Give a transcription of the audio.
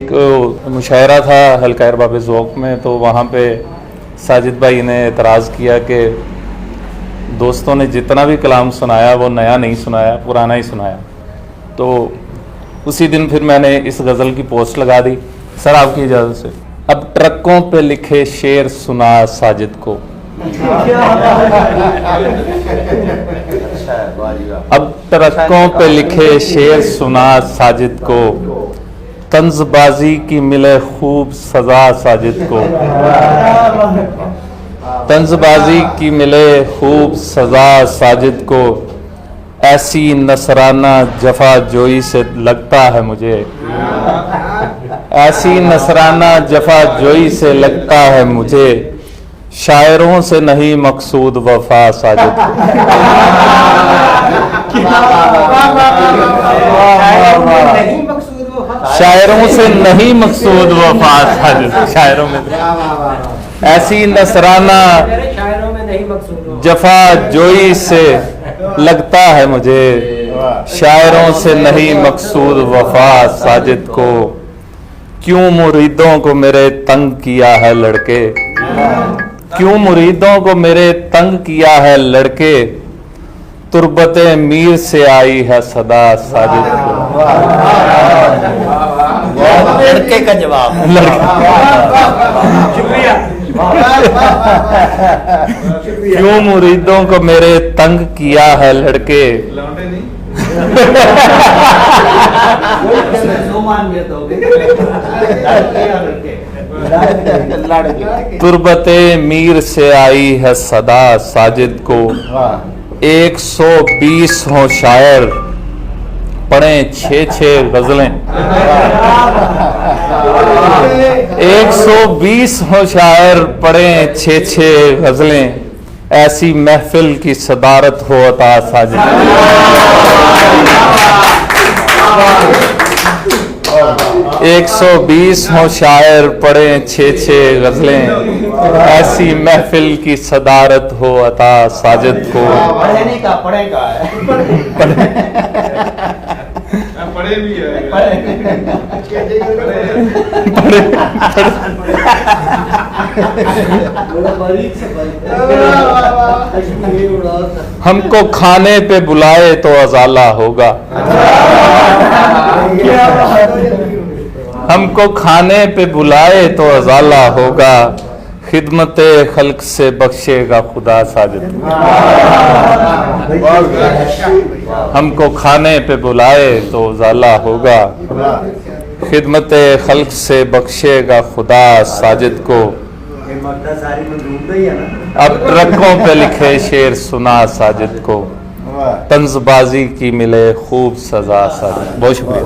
एक मुशायरा था हल्का अरबाब ज़ौक़ में, तो वहाँ पे साजिद भाई ने एतराज़ किया कि दोस्तों ने जितना भी कलाम सुनाया वो नया नहीं सुनाया, पुराना ही सुनाया। तो उसी दिन फिर मैंने इस गज़ल की पोस्ट लगा दी। सर आपकी इजाज़त से, अब ट्रकों पे लिखे शेर सुना साजिद को, अब ट्रकों पे लिखे शेर सुना साजिद को, तंज़बाजी की मिले खूब सजा साजिद को, तंज़बाजी की मिले खूब सजा साजिद को, ऐसी नसराना जफा जोई से लगता है मुझे, ऐसी नसराना जफा जोई से लगता है मुझे, शायरों से नहीं मकसूद वफा साजिद को। शायरों से नहीं मकसूद वफा साजिद, शायरों में ऐसी नसराना जफा जोई से लगता है मुझे, शायरों से नहीं मकसूद वफा साजिद को, क्यों मुरीदों को मेरे तंग किया है लड़के, क्यों मुरीदों को मेरे तंग किया है लड़के, तुरबते मीर से आई है सदा साजिद को। लड़के का जवाब, क्यों मुरीदों को मेरे तंग किया है लड़के, तुरबते मीर से आई है सदा साजिद को, 120 हो शायर पढ़े 6-6 गजलें, 120 हो शायर पढ़े 6-6 गजलें, ऐसी महफिल की सदारत हो अता साजिद। 120 हो शायर पढ़े 6-6 गजलें, ऐसी महफिल की सदारत हो अता साजिद को। पढ़ने का पढ़ेगा पढ़े भी है, हमको खाने पे बुलाए तो अजाला होगा, हमको खाने पे बुलाए तो अजाला होगा, खिदमते खल्क से बख्शेगा खुदा साजिद। हमको खाने पे बुलाए तो उजाला होगा, खिदमते खल्क से बख्शेगा खुदा साजिद को, अब ट्रकों पे लिखे शेर सुना साजिद को, तंज़बाजी की मिले खूब सजा साजिद। बहुत शुक्रिया।